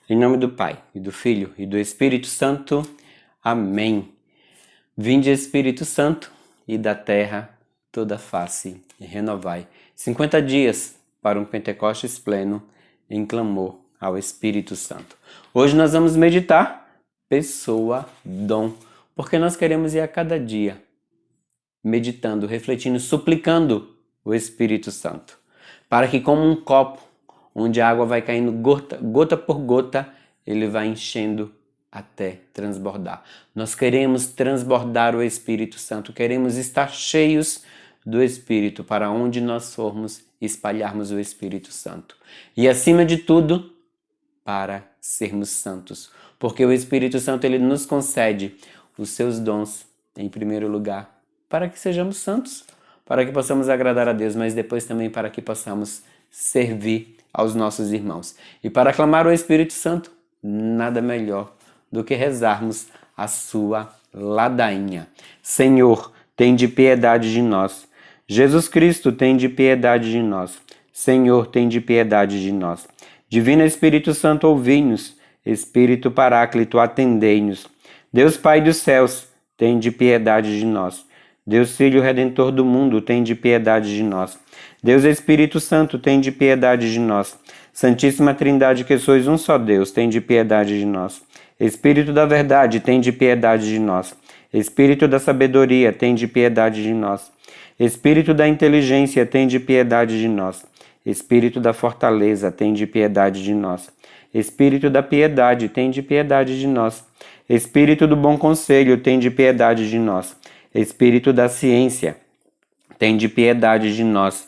Em nome do Pai, e do Filho, e do Espírito Santo. Amém. Vinde, Espírito Santo, e da terra toda face renovai. 50 dias para um Pentecostes pleno, em clamor ao Espírito Santo. Hoje nós vamos meditar pessoa, dom, porque nós queremos ir a cada dia meditando, refletindo, suplicando o Espírito Santo, para que como um copo, onde a água vai caindo gota por gota, ele vai enchendo até transbordar. Nós queremos transbordar o Espírito Santo, queremos estar cheios do Espírito, para onde nós formos espalharmos o Espírito Santo. E acima de tudo, para sermos santos, porque o Espírito Santo ele nos concede os seus dons, em primeiro lugar, para que sejamos santos, para que possamos agradar a Deus, mas depois também para que possamos servir aos nossos irmãos. E para clamar o Espírito Santo, nada melhor do que rezarmos a sua ladainha. Senhor, tende piedade de nós. Jesus Cristo, tende piedade de nós. Senhor, tende piedade de nós. Divino Espírito Santo, ouvi-nos. Espírito Paráclito, atendei-nos. Deus Pai dos céus, tende piedade de nós. Deus Filho Redentor do mundo, tende piedade de nós. Deus Espírito Santo, tende piedade de nós. Santíssima Trindade, que sois um só Deus, tende piedade de nós. Espírito da verdade, tende piedade de nós. Espírito da sabedoria, tende piedade de nós. Espírito da inteligência, tende piedade de nós. Espírito da fortaleza, tende piedade de nós. Espírito da piedade, tende piedade de nós. Espírito do bom conselho, tende piedade de nós. Espírito da ciência, tende piedade de nós.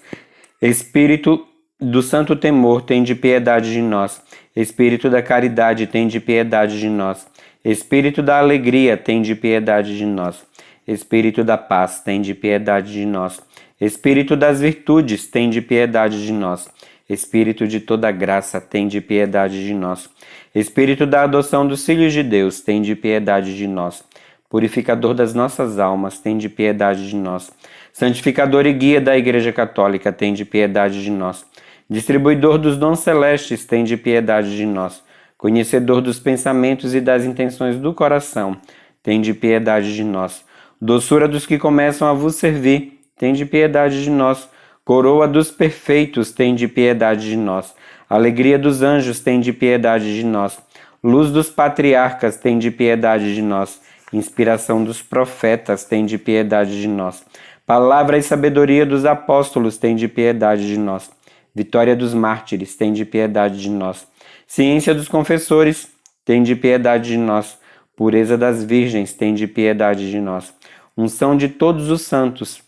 Espírito do santo temor, tende piedade de nós. Espírito da caridade, tende piedade de nós. Espírito da alegria, tende piedade de nós. Espírito da paz, tende piedade de nós. Espírito das virtudes, tende piedade de nós. Espírito de toda graça, tende piedade de nós. Espírito da adoção dos filhos de Deus, tende piedade de nós. Purificador das nossas almas, tende piedade de nós. Santificador e guia da Igreja Católica, tende piedade de nós. Distribuidor dos dons celestes, tende piedade de nós. Conhecedor dos pensamentos e das intenções do coração, tende piedade de nós. Doçura dos que começam a vos servir, tende piedade de nós. Coroa dos perfeitos, tende piedade de nós. Alegria dos anjos, tende piedade de nós. Luz dos patriarcas, tende piedade de nós. Inspiração dos profetas, tende piedade de nós. Palavra e sabedoria dos apóstolos, tende piedade de nós. Vitória dos mártires, tende piedade de nós. Ciência dos confessores, tende piedade de nós. Pureza das virgens, tende piedade de nós. Unção de todos os santos,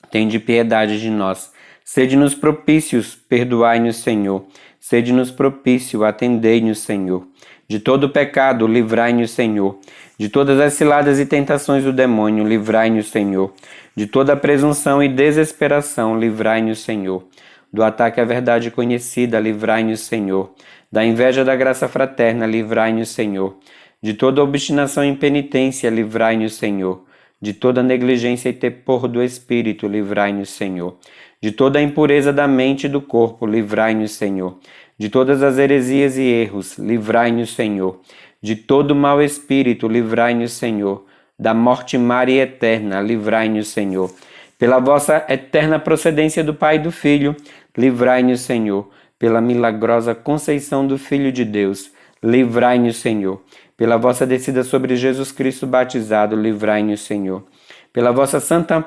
tende piedade de nós. Sede-nos propícios, perdoai-nos, Senhor. Sede-nos propício, atendei-nos, Senhor. De todo pecado, livrai-nos, Senhor. De todas as ciladas e tentações do demônio, livrai-nos, Senhor. De toda presunção e desesperação, livrai-nos, Senhor. Do ataque à verdade conhecida, livrai-nos, Senhor. Da inveja da graça fraterna, livrai-nos, Senhor. De toda obstinação e impenitência, livrai-nos, Senhor. De toda negligência e tepor do espírito, livrai-nos, Senhor. De toda a impureza da mente e do corpo, livrai-nos, Senhor. De todas as heresias e erros, livrai-nos, Senhor. De todo mau espírito, livrai-nos, Senhor. Da morte má e eterna, livrai-nos, Senhor. Pela vossa eterna procedência do Pai e do Filho, livrai-nos, Senhor. Pela milagrosa conceição do Filho de Deus, livrai-nos, Senhor. Pela vossa descida sobre Jesus Cristo batizado, livrai-nos, Senhor. Pela vossa santa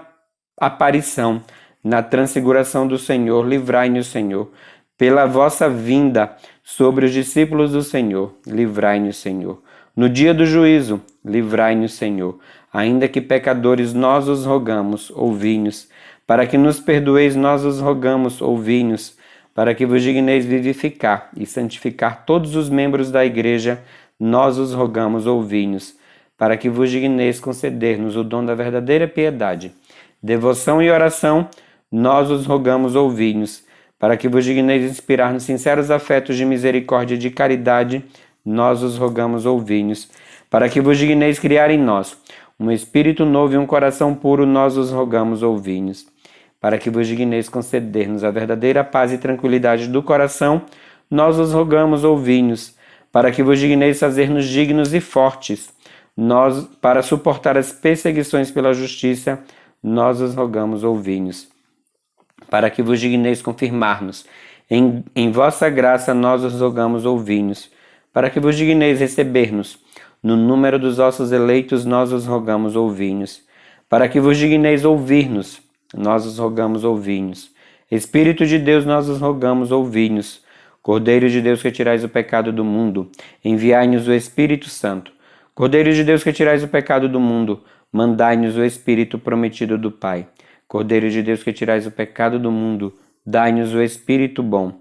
aparição na transfiguração do Senhor, livrai-nos, Senhor. Pela vossa vinda sobre os discípulos do Senhor, livrai-nos, Senhor. No dia do juízo, livrai-nos, Senhor. Ainda que pecadores, nós os rogamos, ouvi-nos. Para que nos perdoeis, nós os rogamos, ouvi-nos. Para que vos digneis vivificar e santificar todos os membros da Igreja, nós os rogamos, ouvi-nos. Para que vos digneis conceder-nos o dom da verdadeira piedade, devoção e oração, nós os rogamos, ouvi-nos. Para que vos digneis inspirar-nos sinceros afetos de misericórdia e de caridade, nós os rogamos, ouvi-nos. Para que vos digneis criar em nós um espírito novo e um coração puro, nós os rogamos, ouvi-nos. Para que vos digneis conceder-nos a verdadeira paz e tranquilidade do coração, nós os rogamos, ouvi-nos. para que vos digneis fazer-nos dignos e fortes. Nós, para suportar as perseguições pela justiça, nós os rogamos, ouvi-nos. Para que vos digneis confirmar-nos. Em vossa graça nós os rogamos, ouvi-nos. Para que vos digneis receber-nos. No número dos vossos eleitos nós os rogamos, ouvi-nos. Para que vos digneis ouvir-nos, nós os rogamos, ouvi-nos. Espírito de Deus, nós os rogamos, ouvi-nos. Cordeiro de Deus, que tirais o pecado do mundo, enviai-nos o Espírito Santo. Cordeiro de Deus, que tirais o pecado do mundo, mandai-nos o Espírito prometido do Pai. Cordeiro de Deus, que tirais o pecado do mundo, dai-nos o Espírito bom.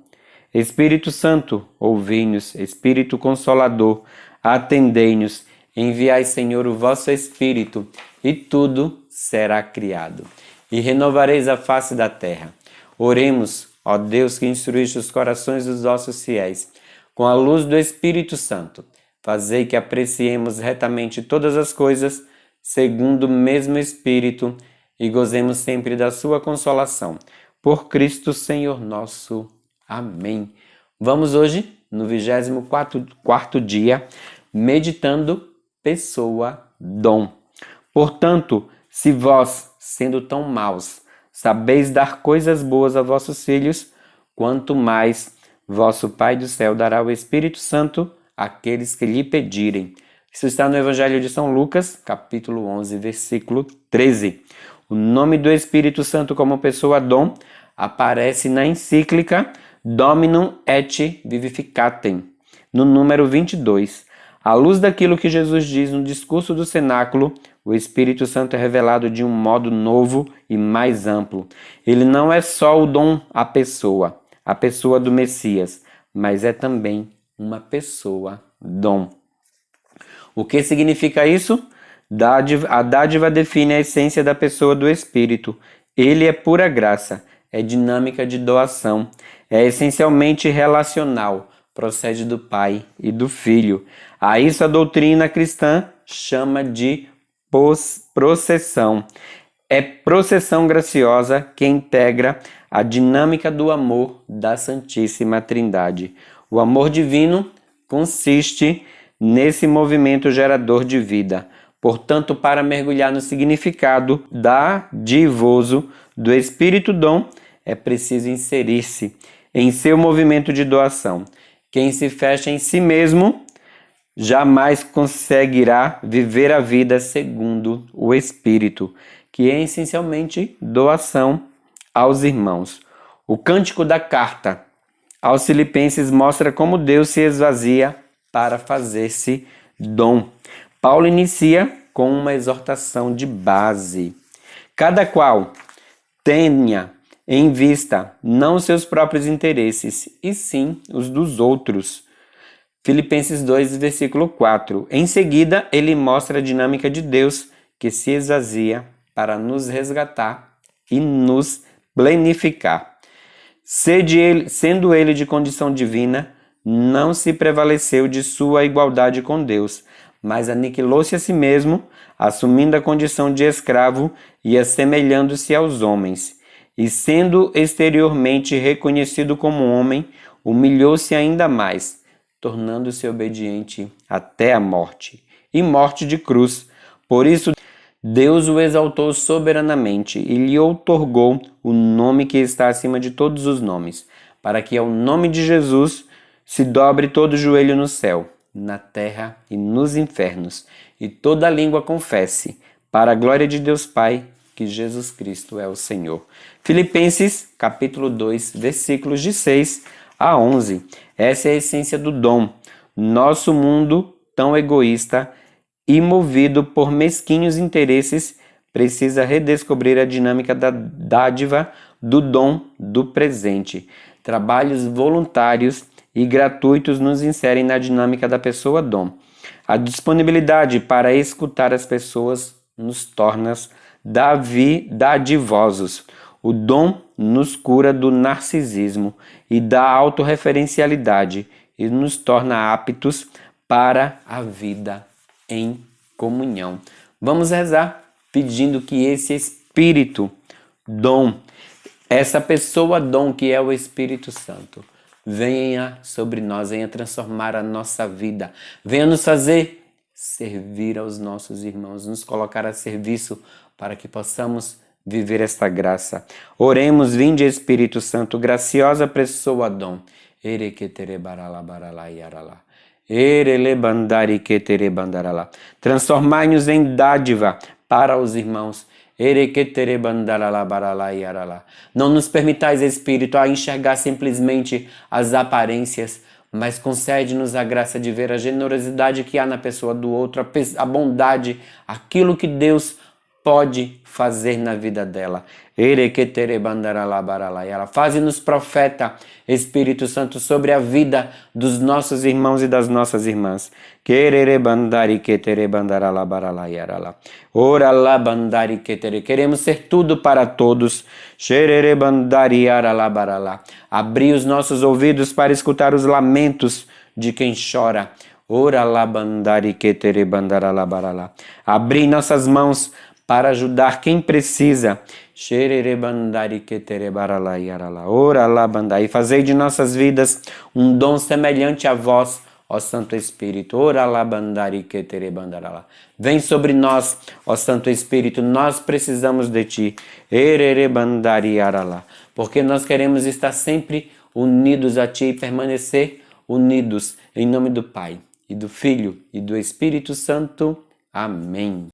Espírito Santo, ouvi-nos. Espírito Consolador, atendei-nos. Enviai, Senhor, o vosso Espírito, e tudo será criado. E renovareis a face da terra. Oremos, ó Deus, que instruíste os corações dos vossos fiéis, com a luz do Espírito Santo. Fazei que apreciemos retamente todas as coisas, segundo o mesmo Espírito, e gozemos sempre da sua consolação. Por Cristo Senhor nosso. Amém. Vamos hoje, no 24º dia, meditando pessoa dom. Portanto, se vós, sendo tão maus, sabeis dar coisas boas a vossos filhos, quanto mais vosso Pai do céu dará o Espírito Santo àqueles que lhe pedirem. Isso está no Evangelho de São Lucas, capítulo 11, versículo 13. O nome do Espírito Santo como pessoa dom aparece na encíclica Dominum et Vivificatem, no número 22. À luz daquilo que Jesus diz no discurso do cenáculo, o Espírito Santo é revelado de um modo novo e mais amplo. Ele não é só o dom à pessoa, a pessoa do Messias, mas é também uma pessoa dom. O que significa isso? A dádiva define a essência da pessoa do Espírito. Ele é pura graça, é dinâmica de doação, é essencialmente relacional, procede do Pai e do Filho. A isso a doutrina cristã chama de processão. É processão graciosa que integra a dinâmica do amor da Santíssima Trindade. O amor divino consiste nesse movimento gerador de vida. Portanto, para mergulhar no significado dadivoso do Espírito Dom, é preciso inserir-se em seu movimento de doação. Quem se fecha em si mesmo jamais conseguirá viver a vida segundo o Espírito, que é essencialmente doação aos irmãos. O cântico da carta aos Filipenses mostra como Deus se esvazia para fazer-se dom. Paulo inicia com uma exortação de base. Cada qual tenha em vista não os seus próprios interesses, e sim os dos outros. Filipenses 2, versículo 4. Em seguida, ele mostra a dinâmica de Deus que se esvazia para nos resgatar e nos plenificar. Sendo ele de condição divina, não se prevaleceu de sua igualdade com Deus, mas aniquilou-se a si mesmo, assumindo a condição de escravo e assemelhando-se aos homens. E sendo exteriormente reconhecido como homem, humilhou-se ainda mais, tornando-se obediente até a morte, e morte de cruz. Por isso, Deus o exaltou soberanamente e lhe outorgou o nome que está acima de todos os nomes, para que ao nome de Jesus se dobre todo o joelho no céu, na terra e nos infernos, e toda língua confesse, para a glória de Deus Pai, que Jesus Cristo é o Senhor. Filipenses, capítulo 2, versículos de 6 a 11. Essa é a essência do dom. Nosso mundo, tão egoísta e movido por mesquinhos interesses, precisa redescobrir a dinâmica da dádiva do dom do presente. Trabalhos voluntários e gratuitos nos inserem na dinâmica da pessoa dom. A disponibilidade para escutar as pessoas nos torna dadivosos. O dom nos cura do narcisismo e da autorreferencialidade e nos torna aptos para a vida em comunhão. Vamos rezar pedindo que esse Espírito dom, essa pessoa dom que é o Espírito Santo, venha sobre nós, venha transformar a nossa vida, venha nos fazer servir aos nossos irmãos, nos colocar a serviço para que possamos viver esta graça. Oremos, vinde Espírito Santo, graciosa pessoa dom. Transformai-nos em dádiva para os irmãos. Não nos permitais, Espírito, a enxergar simplesmente as aparências, mas concede-nos a graça de ver a generosidade que há na pessoa do outro, a bondade, aquilo que Deus pode fazer na vida dela. Faze-nos profeta, Espírito Santo, sobre a vida dos nossos irmãos e das nossas irmãs. Queremos ser tudo para todos. Abri os nossos ouvidos para escutar os lamentos de quem chora. Abri nossas mãos para ajudar quem precisa. E fazei de nossas vidas um dom semelhante a vós, ó Santo Espírito. Vem sobre nós, ó Santo Espírito, nós precisamos de ti. Porque nós queremos estar sempre unidos a ti e permanecer unidos em nome do Pai, e do Filho, e do Espírito Santo. Amém.